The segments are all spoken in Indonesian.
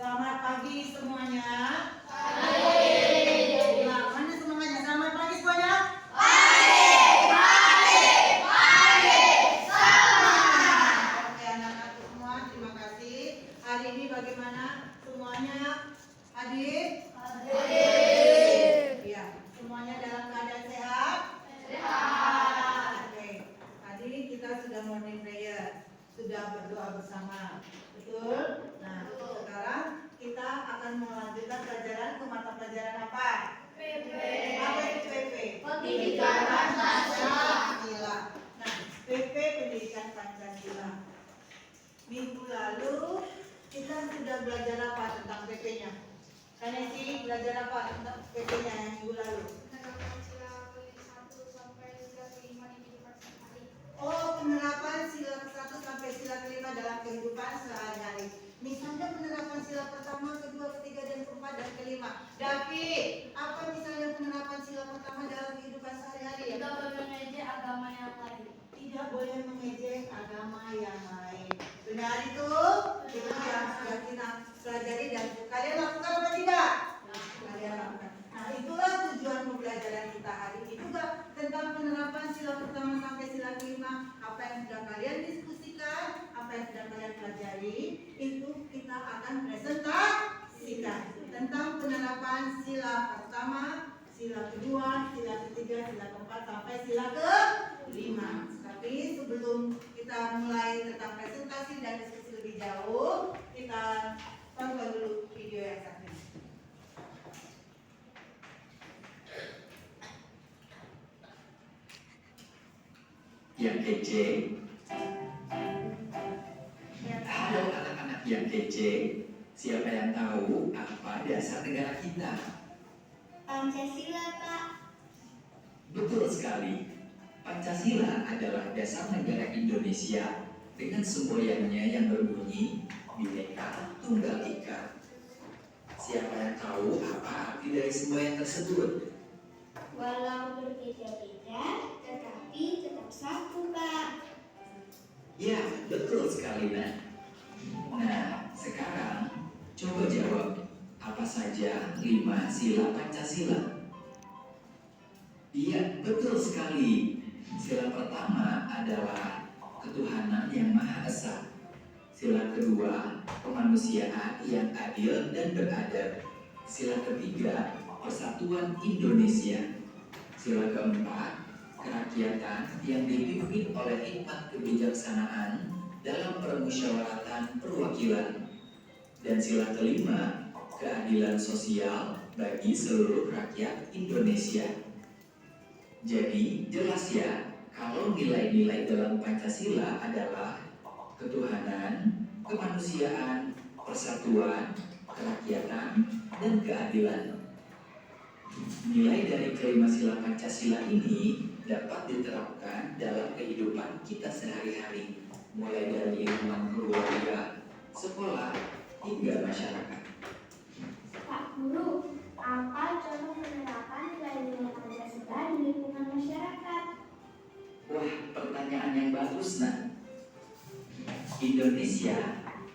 Selamat pagi semuanya. Mana semuanya? Selamat pagi semuanya. Oke anak-anak semua, terima kasih. Hari ini bagaimana semuanya? Hadir? Iya, semuanya dalam keadaan sehat? Oke, tadi kita sudah morning prayer, sudah berdoa bersama, betul? Nah, sekarang kita akan melanjutkan pelajaran ke mata pelajaran apa? Apa itu PP? Pendidikan Pancasila. Nah, PP Pendidikan Pancasila. Minggu lalu kita sudah belajar apa tentang PP-nya? Kalian sih belajar apa tentang PP-nya yang minggu lalu? Oh, penerapan sila 1 sampai sila 5 dalam kehidupan sehari-hari. Misalnya penerapan sila pertama, kedua, ketiga, dan keempat, dan kelima. David, apa misalnya penerapan sila pertama dalam kehidupan sehari-hari? Tidak boleh mengejek agama yang lain. Tidak boleh mengejek agama yang lain. Benar itu? Itu yang sudah kita pelajari dan kalian lakukan apa tidak? Kalian lakukan. Nah, itulah tujuan pembelajaran kita hari ini juga tentang penerapan sila pertama sampai sila kelima. Apa yang sudah kalian diskusikan, apa yang sudah kalian pelajari, itu kita akan presentasikan tentang penerapan sila pertama, sila kedua, sila ketiga, sila keempat sampai sila kelima. Tapi sebelum kita mulai tentang presentasi dan diskusi lebih jauh, kita tonton dulu video yang satu ini. Yang kece. Halo anak-anak yang kece. Siapa yang tahu apa dasar negara kita? Pancasila, Pak. Betul sekali. Pancasila adalah dasar negara Indonesia dengan semboyannya yang berbunyi Bhinneka Tunggal Ika. Siapa yang tahu apa arti dari semboyan tersebut? Walau berbeda-beda, tetapi tetap satu, Pak. Ya, betul sekali, Nak. Nah, sekarang coba jawab, apa saja 5 sila Pancasila? Iya, betul sekali. Sila pertama adalah ketuhanan yang Maha Esa. Sila kedua, kemanusiaan yang adil dan beradab. Sila ketiga, persatuan Indonesia. Sila keempat, kerakyatan yang dipimpin oleh hikmat kebijaksanaan dalam permusyawaratan perwakilan. Dan sila kelima, keadilan sosial bagi seluruh rakyat Indonesia. Jadi jelas ya, kalau nilai-nilai dalam Pancasila adalah ketuhanan, kemanusiaan, persatuan, kerakyatan, dan keadilan. Nilai dari kelima sila Pancasila ini dapat diterapkan dalam kehidupan kita sehari-hari, mulai dari lingkungan keluarga, sekolah, hingga masyarakat. Pak Guru, apa contoh penerapan nilai-nilai Pancasila di lingkungan masyarakat? Wah, pertanyaan yang bagus, Nak. Indonesia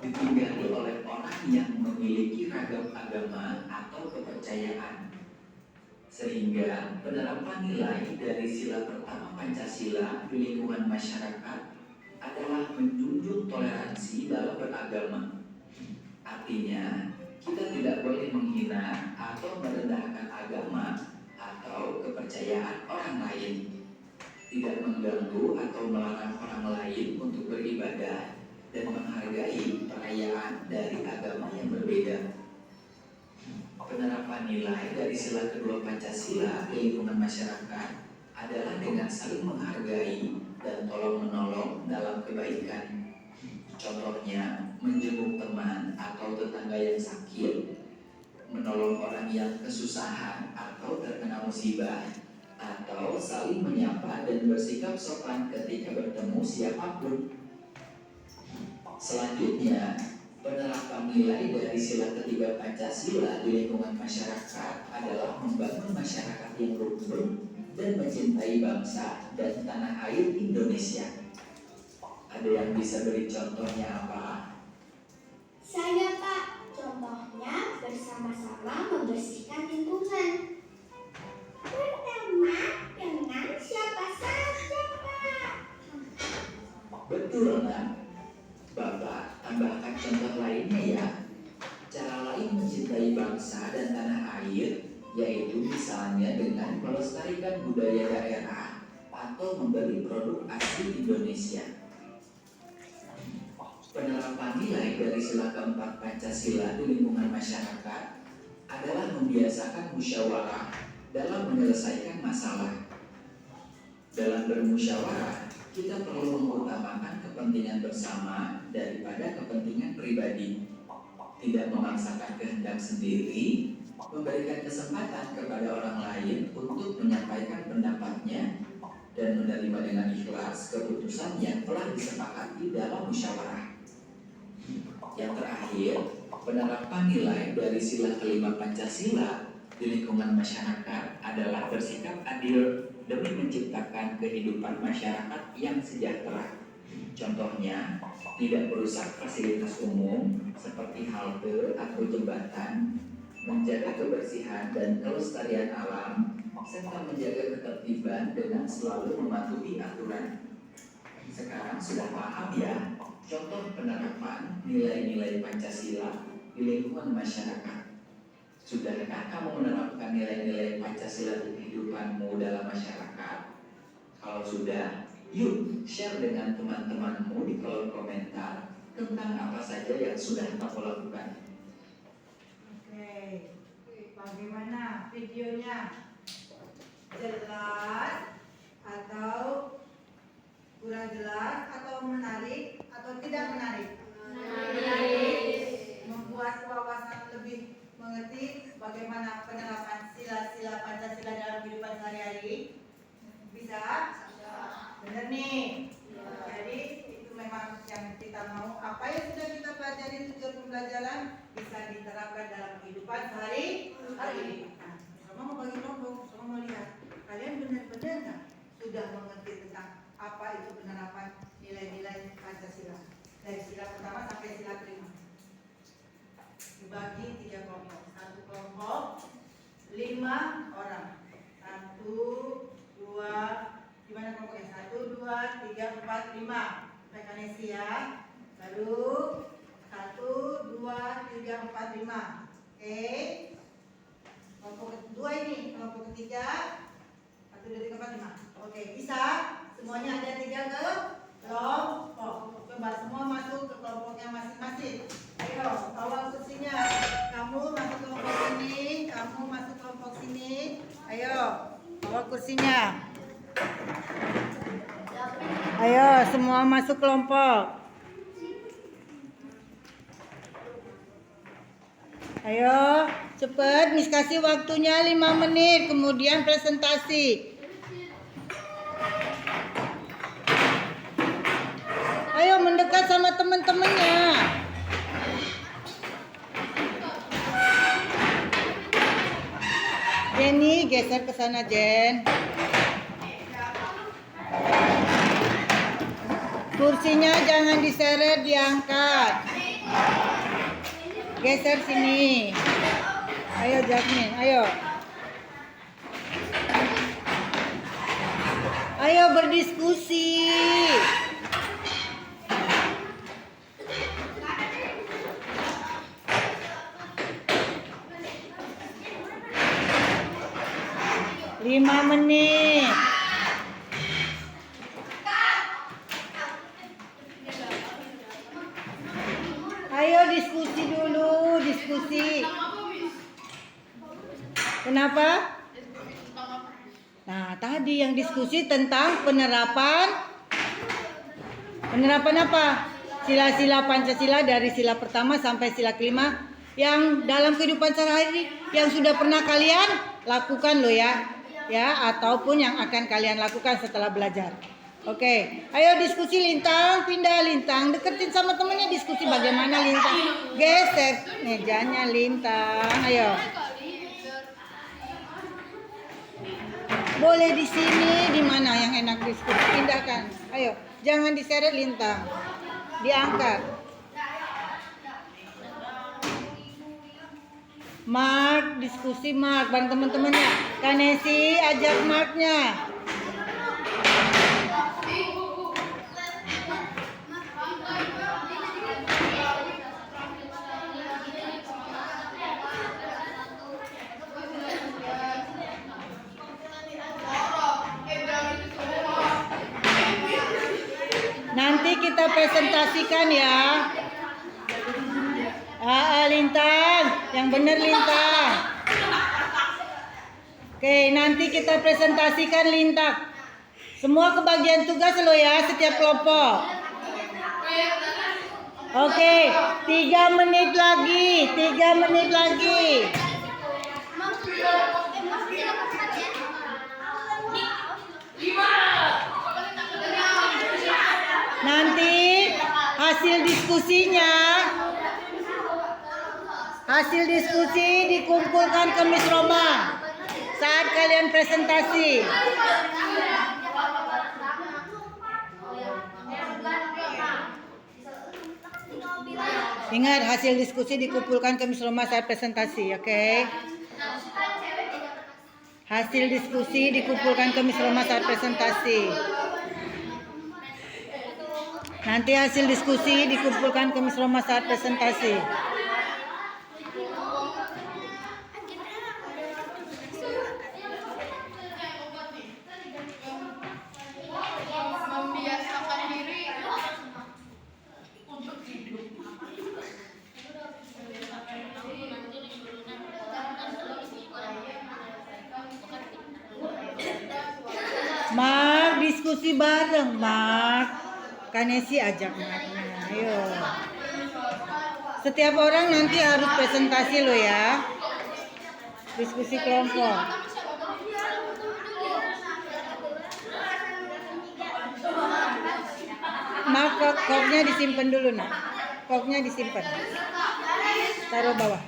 ditinggali oleh orang yang memiliki ragam agama atau kepercayaan. Sehingga penerapan nilai dari sila pertama Pancasila di lingkungan masyarakat adalah menjunjung toleransi dalam beragama. Artinya, kita tidak boleh menghina atau merendahkan agama atau kepercayaan orang lain. Tidak mengganggu atau melarang orang lain untuk beribadah dan menghargai perayaan dari agama yang berbeda. Penerapan nilai dari sila kedua Pancasila di lingkungan masyarakat adalah dengan saling menghargai dan tolong-menolong dalam kebaikan. Contohnya, menjenguk teman atau tetangga yang sakit, menolong orang yang kesusahan atau terkena musibah, atau saling menyapa dan bersikap sopan ketika bertemu siapapun. Selanjutnya, penerapan nilai dari sila ketiga Pancasila di lingkungan masyarakat adalah membangun masyarakat yang rukun dan mencintai bangsa dan tanah air Indonesia. Ada yang bisa beri contohnya apa? Saya, Pak. Contoh bersama-sama membersihkan lingkungan. Pertama, dengan siapa saja, Pak? Betul, Nak. Bapak tambahkan contoh lainnya ya. Cara lain mencintai bangsa dan tanah air, yaitu misalnya dengan melestarikan budaya daerah atau membeli produk asli Indonesia. Penerapan nilai dari sila keempat Pancasila di lingkungan masyarakat adalah membiasakan musyawarah dalam menyelesaikan masalah. Dalam bermusyawarah, kita perlu mengutamakan kepentingan bersama daripada kepentingan pribadi. Tidak memaksakan kehendak sendiri, memberikan kesempatan kepada orang lain untuk menyampaikan pendapatnya dan menerima dengan ikhlas keputusan yang telah disepakati dalam musyawarah. Yang terakhir, penerapan nilai dari sila kelima Pancasila di lingkungan masyarakat adalah bersikap adil demi menciptakan kehidupan masyarakat yang sejahtera. Contohnya, tidak merusak fasilitas umum seperti halte atau jembatan, menjaga kebersihan dan kelestarian alam, serta menjaga ketertiban dengan selalu mematuhi aturan. Sekarang sudah paham ya contoh penerapan nilai-nilai Pancasila di lingkungan masyarakat. Sudahkah kamu menerapkan nilai-nilai Pancasila di kehidupanmu dalam masyarakat? Kalau sudah, yuk share dengan teman-temanmu di kolom komentar tentang apa saja yang sudah kamu lakukan. Oke, bagaimana videonya? Jelas atau kurang jelas atau menarik atau tidak menarik? Menarik. Membuat wawasan lebih mengerti bagaimana penerapan sila-sila Pancasila dalam kehidupan sehari-hari. Bisa? Benar nih. Jadi itu memang yang kita mau. Apa yang sudah kita pelajari tujuan pembelajaran bisa diterapkan dalam kehidupan sehari-hari. Nah, sama mau bagi kelompok, sama mau lihat. Kalian benar-benar nggak sudah mengerti tentang apa itu penerapan nilai-nilai Pancasila dari sila pertama sampai sila kelima? Dibagi 3 kelompok. Satu kelompok 5 orang. 1, 2, gimana kelompoknya? 1, 2, 3, 4, 5. Rekanesi ya. Baru 1, 2, 3, 4, 5. Oke. Kelompok kedua ini, kelompok ketiga 1, 2, 3, 4, 5. Oke, bisa? Semuanya ada 3 kelompok. Coba semua masuk ke kelompoknya masing-masing. Ayo, bawa kursinya. Kamu masuk kelompok sini, kamu masuk kelompok sini. Ayo, bawa kursinya. Ayo, semua masuk kelompok. Ayo, cepat. Miss kasih waktunya 5 menit, kemudian presentasi. Ayo mendekat sama teman-temannya. Jenny, geser ke sana, Jen. Kursinya jangan diseret, diangkat. Geser sini. Ayo Jasmine, ayo. Ayo berdiskusi. Lima menit. Ayo diskusi dulu, diskusi. Kenapa? Nah, tadi yang diskusi tentang penerapan apa? Sila-sila Pancasila dari sila pertama sampai sila kelima yang dalam kehidupan sehari-hari yang sudah pernah kalian lakukan loh ya. Ya, ataupun yang akan kalian lakukan setelah belajar. Oke, ayo diskusi Lintang, pindah Lintang, deketin sama temennya diskusi bagaimana Lintang. Geser mejanya Lintang, ayo. Boleh di sini, di mana yang enak diskusi, pindahkan. Ayo, jangan diseret Lintang, diangkat. Mark, diskusi Mark bareng teman-temannya. Kanesi ajak Marknya. Nanti kita presentasikan ya. Lintang, yang benar Lintang. Oke, nanti kita presentasikan Lintang. Semua kebagian tugas lo ya, setiap kelompok. Oke, 3 menit lagi, 3 menit lagi. Nanti hasil diskusi dikumpulkan ke Miss Roma saat kalian presentasi. Ingat, hasil diskusi dikumpulkan ke Miss Roma saat presentasi, oke? Hasil diskusi dikumpulkan ke Miss Roma saat presentasi. Nanti hasil diskusi dikumpulkan ke Miss Roma saat presentasi. Mark, diskusi bareng Mark. Kanesi ajak Marknya. Ayo. Setiap orang nanti harus presentasi lo ya. Diskusi kelompok. Mark, koknya disimpan dulu nak. Koknya disimpan. Taruh bawah.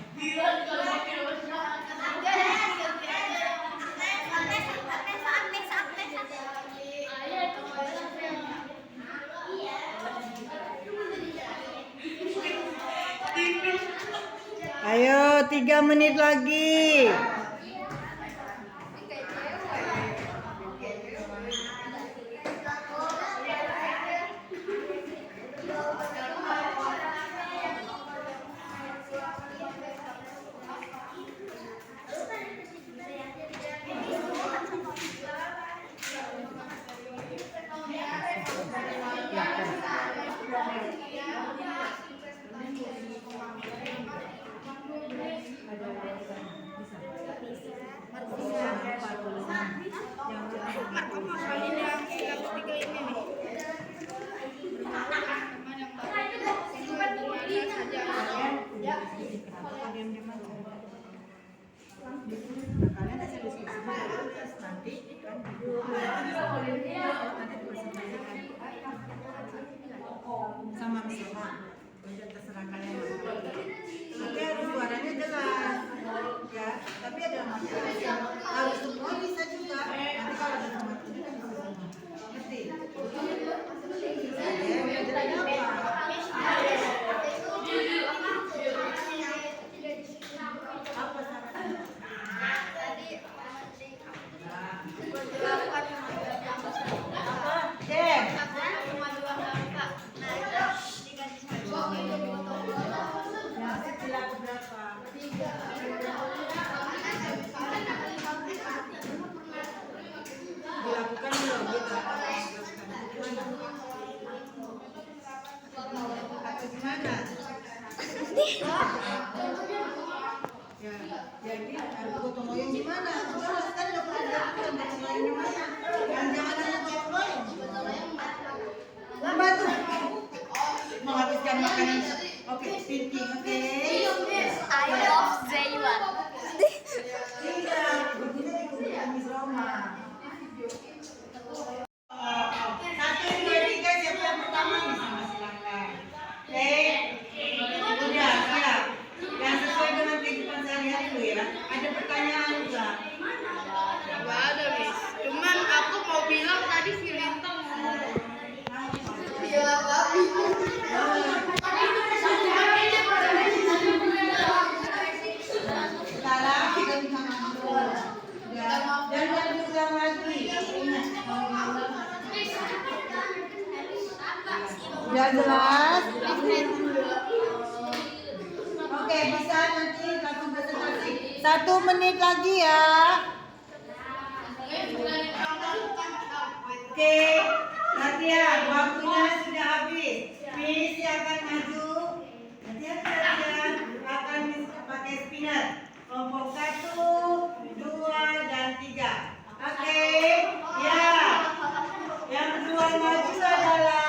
Ayo, 3 menit lagi. Sama sama, udah terserah kalian. Tapi harus suaranya jelas, ya. Tapi ada masalah. Harus semua bisa juga. Nanti kalau ada nomor tujuh kan bisa semua. Ngerti? Ya, belajarnya apa? Apa syaratnya? Dilakukan belum gitu atau gimana? Ya, jadi gotong royong gimana? Jelas kan udah pernah dilakukan gotong royong gimana? Jangan hanya gotong royong. Membantu menghabiskan makanan. Oke, thinking, oke. I love Zaywan. Iya, begini di Miss Roma. 1, 2, 3, siapa yang pertama bisa silakan. Oke, udah siap. Yang sesuai dengan kehidupan sehari-hari dulu ya. Ada pertanyaan enggak? Gak ada, Miss. Cuman aku mau bilang tadi si Lintang bilang babi. Sudah jelas? Oke, bisa nanti langsung presentasi. 1 menit lagi ya. Oke, latihan. Waktunya sudah habis. Miss akan maju. Latihan akan pakai spinner. Kelompok 1, 2, dan 3. Oke, ya. Yang kedua maju adalah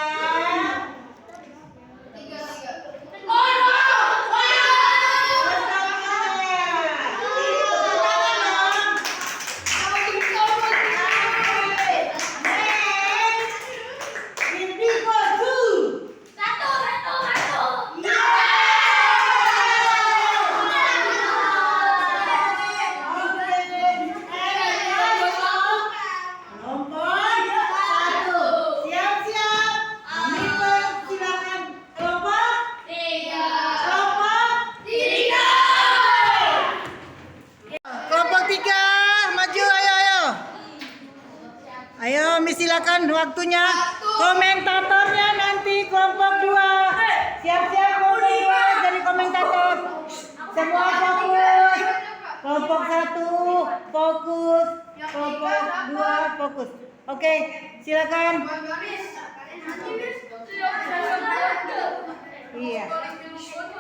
silakan waktunya. Komentatornya nanti kelompok 2. Siap-siap kelompok 2 jadi komentator. Semua fokus. Kelompok 1 fokus. Kelompok 2 fokus. Oke, silakan. Iya.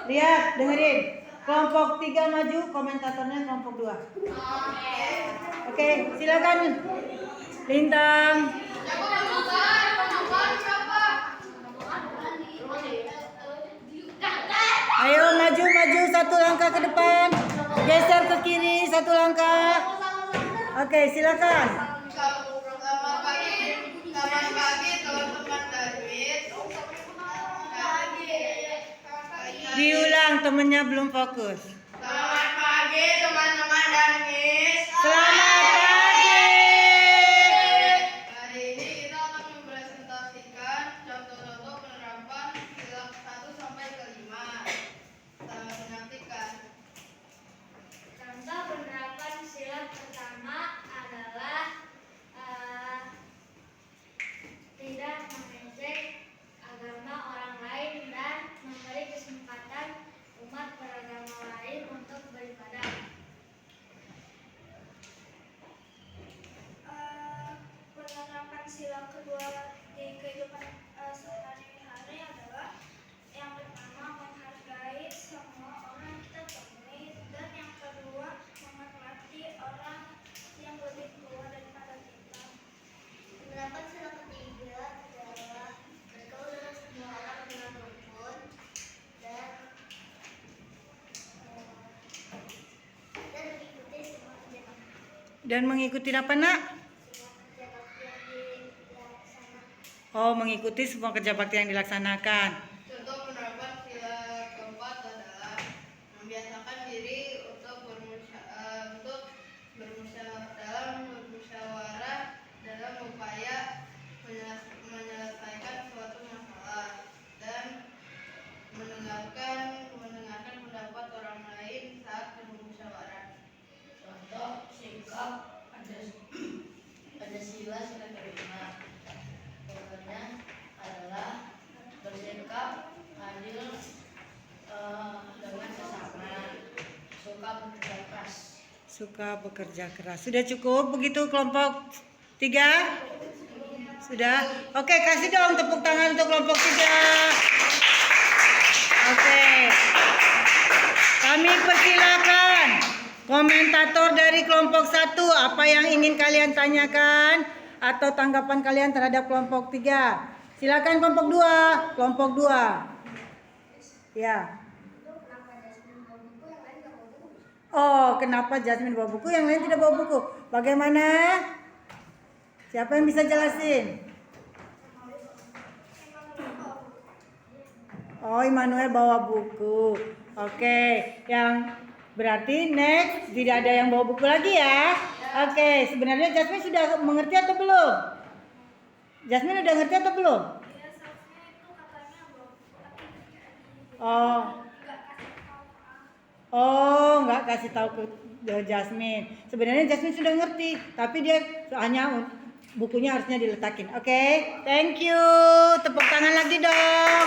Lihat, dengerin. Kelompok 3 maju, komentatornya kelompok 2. Oke, silakan. Lintang. Ayo maju 1 langkah ke depan. Geser ke kiri 1 langkah. Oke, silakan. Diulang, temennya belum fokus. Selamat pagi teman-teman dan Miss. Selamat pagi. Hari ini kita akan mempresentasikan contoh-contoh penerapan sila 1 sampai ke 5. Selamat menyaksikan. Contoh penerapan sila pertama adalah tidak mengejek agama orang lain dan memberi kesempatan umat beragama lain untuk beribadah. Penerapan sila kedua di kehidupan sehari-hari adalah yang pertama menghargai semua orang kita temui, dan yang kedua menghormati orang yang lebih tua daripada kita. Penerapan sila ketiga adalah bergaul dengan semua orang dengan rukun dan mengikuti Dan mengikuti apa semua kegiatan nak? yang dilaksanakan. Oh, mengikuti semua kerja bakti yang dilaksanakan. Contoh penerapan sila keempat adalah membiasakan diri untuk bermusyawarah dalam upaya menyelesaikan suatu masalah dan mendengarkan pendapat orang lain saat bermusyawarah. Contoh sikap pada sila kelima. Contohnya adalah bersikap adil dengan sesama, Suka bekerja keras. Sudah cukup begitu kelompok 3? Sudah? Oke, kasih dong tepuk tangan untuk kelompok 3. Oke. Kami persilakan komentator dari kelompok 1, apa yang ingin kalian tanyakan atau tanggapan kalian terhadap kelompok 3. Silakan kelompok 2. Kelompok 2. Ya. Oh, kenapa Jasmine bawa buku, yang lain tidak bawa buku? Bagaimana? Siapa yang bisa jelasin? Oh, Immanuel bawa buku. Oke, yang berarti next tidak ada yang bawa buku lagi ya. Oke, sebenarnya Jasmine sudah mengerti atau belum? Jasmine udah ngerti atau belum? Ya, seharusnya itu katanya bawa buku, tapi Nggak kasih tahu ke Jasmine. Sebenarnya Jasmine sudah ngerti, tapi dia hanya bukunya harusnya diletakin. Oke, thank you. Tepuk tangan lagi dong.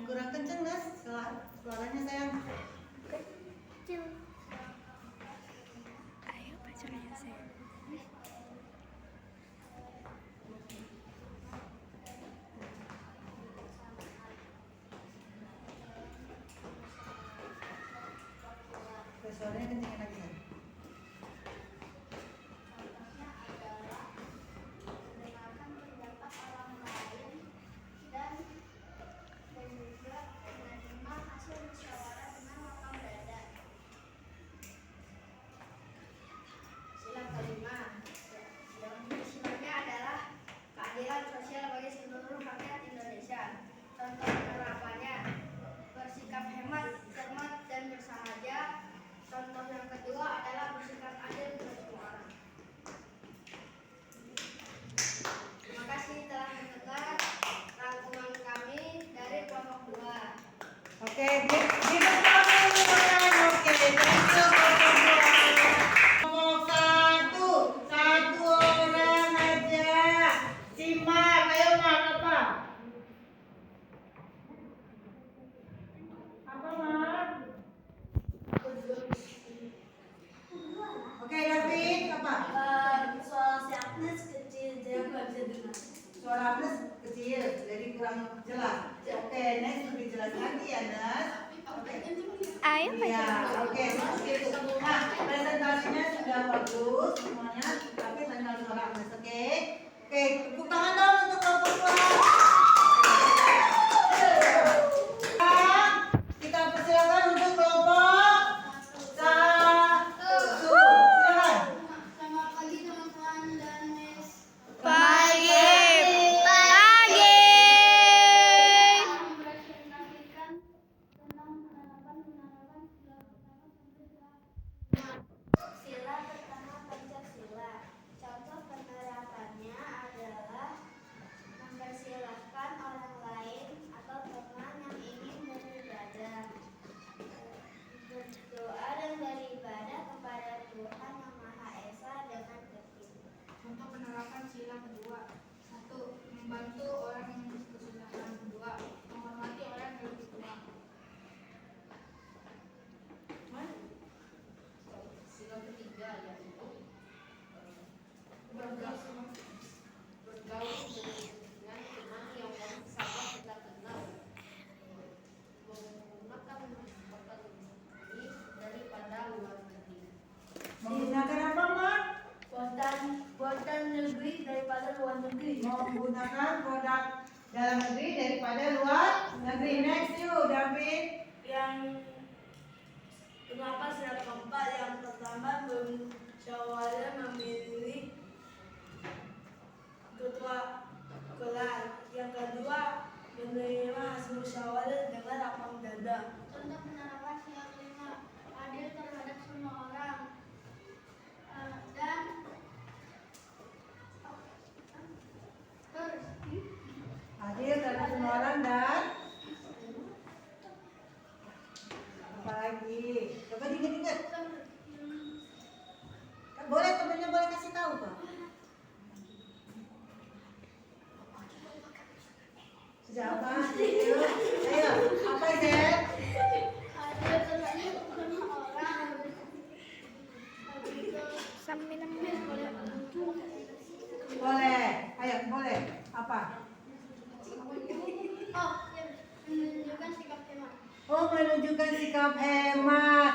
kurang kenceng Nas, suaranya sayang. Suaranya kencengin lagi kan? Contohnya adalah mendengarkan pendapat orang lain dan juga menerima hasil musyawarah dengan lapang dada. Sila kelima, yang isinya adalah keadilan sosial bagi seluruh rakyat Indonesia. Contoh penerapannya, bersikap hemat, cermat, dan bersahaja. Contoh yang kedua adalah bersikap adil kepada semua orang. Terima kasih telah mendengar rangkuman kami dari kelompok 2. Oke, kita mulai. Oke, thank you kelompok 1. Satu orang aja. Simak, ayo Mak, apa? Apa Mak? Oke, David, apa? Suara si Agnes kecil, dia nggak bisa dengar. Suara Agnes kecil, jadi kurang jelas. Oke, next lebih jelas lagi ya, Nas. Oke. Ayo Iya, oke, seperti itu. Nah, presentasinya sudah bagus semuanya, tapi tinggal suara Agnes, oke? Oke, tepuk tangan dong untuk kelompok 2. Kita persilakan untuk kelompok 1. Silakan. Selamat pagi teman-teman dan Miss. Pagi. Mempresentasikan tentang penerapan sila pertama Pancasila. Contoh penerapannya adalah mempersilahkan orang lain atau teman yang ingin beribadah, berdoa dan beribadah kepada Tuhan Yang Maha Esa dengan tertib. Untuk penerapan sila kedua, 1. Membantu orang yang kesusahan. 2. Menghormati orang yang lebih tua. Sila ketiga yaitu bergaul dengan teman yang baru saja kita kenal, menggunakan kota ini daripada luar negeri. Menggunakan apa, Mak? Buatan negeri daripada luar negeri. Menggunakan produk dalam negeri daripada luar negeri. Next you, David. Yang kenapa sila keempat? Yang pertama bermusyawarah memilih ketua kelas. Yang kedua menerima hasil musyawarah dengan lapang dada. Contoh penerapan sila kelima, adil terhadap semua orang dan Adil terhadap semua orang dan apa lagi? Coba diingat-ingat. Boleh temennya boleh kasih tahu Pak. Siapa? Ayo, ayo. Apa Zed? adil terhadap semua orang. Boleh. Ayo, boleh. Apa? Menunjukkan sikap hemat. Oh, menunjukkan sikap hemat.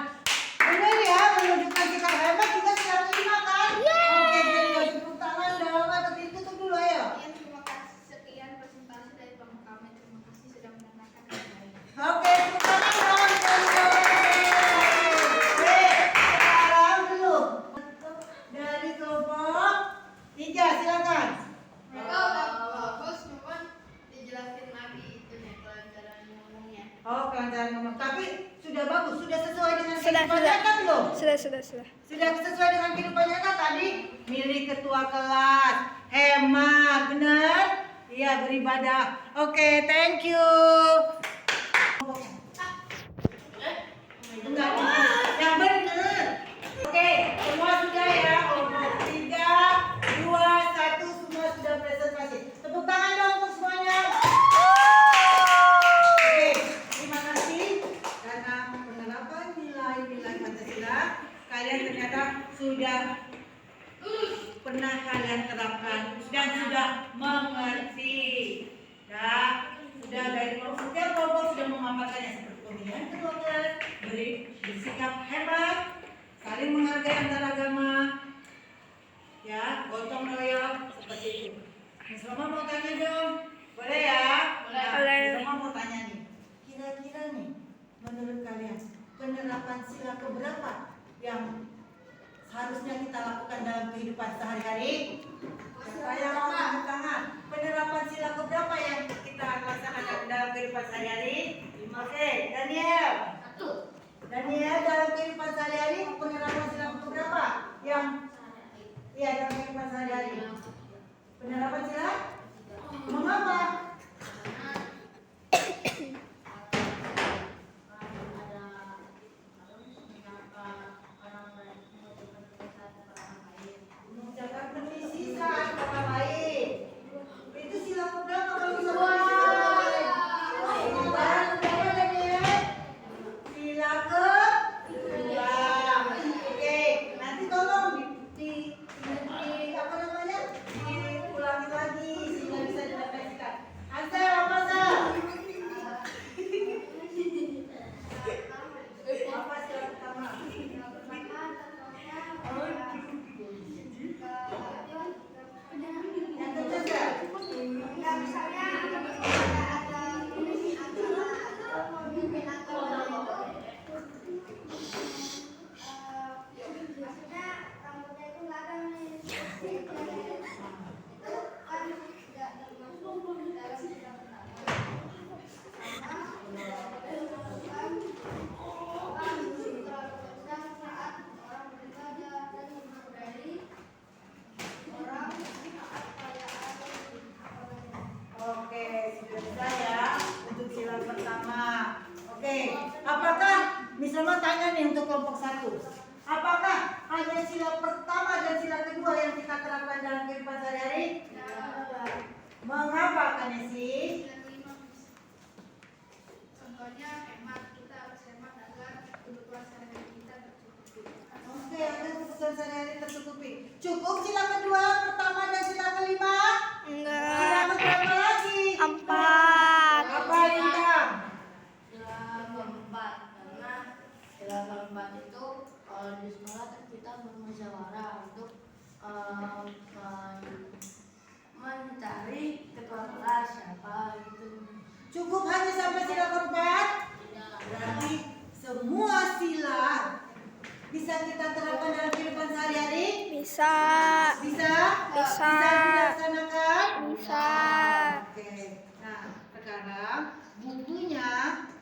Benar ya, menunjukkan sikap hemat juga sikap lima kan? Oke, jadi tepuk tangan dong. Atau ditutup dulu ayo. Terima kasih. Sekian presentasi dari kelompok kami. Terima kasih sudah mendengarkan dengan baik. Oke, tepuk tangan dong. Sekarang dulu. Dari kelompok 3, silakan. Bagus, cuman dijelasin lagi itunya pelajaran ngomongnya. Oh, kelancaran ngomong. Tapi sudah bagus, sudah sesuai dengan Sudah, kehidupan sudah. nyata belum? Sudah. Sudah sesuai dengan kehidupan nyata tadi. Milih ketua kelas, hemat, benar? Iya, beribadah. Oke, thank you. Enggak, yang benar. Oke, semua sudah ya. Kelompok 3, 2, 1, semua sudah presentasi. Tepuk tangan dong untuk semuanya. Oke, menurut kalian penerapan sila keberapa yang harusnya kita lakukan dalam kehidupan sehari-hari? Siapa yang mau angkat tangan? Penerapan sila keberapa yang kita laksanakan dalam kehidupan sehari-hari? Oke, Daniel. Daniel, dalam kehidupan sehari-hari penerapan sila keberapa yang dalam kehidupan sehari-hari? Penerapan sila? Mengapa? Mengucapkan permisi saat orang lain. Itu sila keberapa kalau bisa sila kedua. Oke, nanti tolong di apa namanya? Diulangi lagi sehingga bisa direfleksikan. Ansel, apa Ansel? Apa sila pertama? Yang ketiga. Ya, misalnya ada ini antara atau memimpin atau maksudnya rambutnya itu nggak ada nih. Itu kan tidak termasuk dalam sila pertama. Saat orang beribadah dan menghindari orang saat perayaan. Oke, sudah bisa ya untuk sila pertama. Oke, apakah misalnya tanya nih untuk kelompok 1. Apakah hanya sila pertama dan sila kedua yang kita terapkan dalam kehidupan sehari-hari? Mengapa kan sih? Contohnya hemat, kita harus hemat agar kebutuhan sehari-hari kita tercukupi. Oke, agar kebutuhan sehari-hari tercukupi. Cukup sila kedua, pertama dan sila kelima? Sila keberapa lagi? 4. Apa Lintang? Sila keempat, karena sila keempat itu kalau di sekolah kan kita bermusyawarah untuk mencari ketua kelas siapa gitu. Cukup hanya sampai sila keempat? Tidak. Berarti semua sila bisa kita terapkan dalam kehidupan sehari-hari? Bisa. Bisa? Bisa. Dilaksanakan? Bisa. Oke. Nah, sekarang bukunya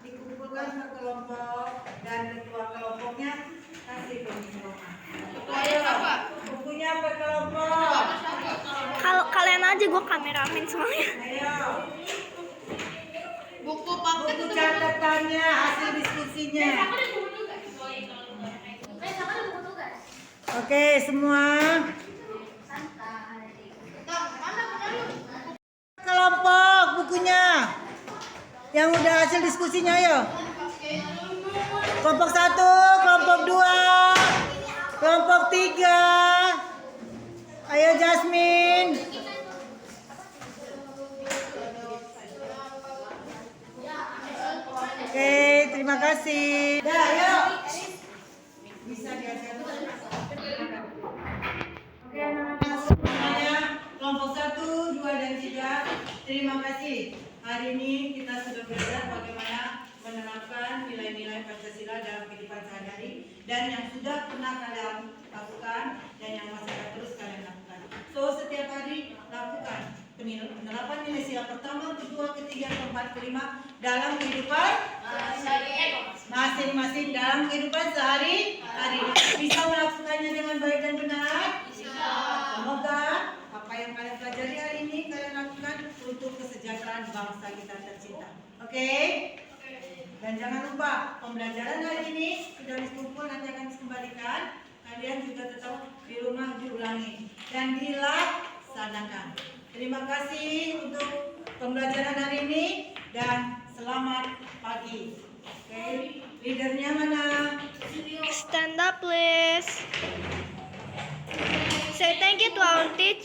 dikumpulkan per kelompok dan ketua kelompoknya kasih ke Miss Roma. Ketuanya siapa? Bukunya per kelompok. Kalau kalian aja, gue kameramen semuanya. Ayo. Buku paket Buku itu catatannya, hasil diskusinya. Oke, semua. Kelompok bukunya. Yang udah hasil diskusinya ayo. Kelompok 1, kelompok 2, kelompok 3. Ayo Jasmine. Oke, terima kasih. Dah, ayo. Bisa diajarkan. Oke, anak-anak semuanya, kelompok 1, 2, dan 3. Terima kasih. Hari ini kita sudah belajar bagaimana menerapkan nilai-nilai Pancasila dalam kehidupan sehari-hari dan yang sudah pernah kalian lakukan dan yang masih akan terus kalian lakukan. So, setiap hari lakukan penerapan nilai sila pertama, kedua, ketiga, keempat, kelima dalam kehidupan masing-masing dalam kehidupan sehari-hari. Bisa melakukannya dengan baik dan benar? Bisa. Semoga apa yang kalian pelajari hari ini kalian lakukan untuk kesejahteraan bangsa kita tercinta. Oke? Dan jangan lupa pembelajaran hari ini sudah dikumpul, nanti akan dikembalikan. Kalian juga tetap di rumah diulangi dan dilaksanakan. Terima kasih untuk pembelajaran hari ini dan selamat pagi. Oke, leadernya mana? Stand up, please. Say thank you to our teacher.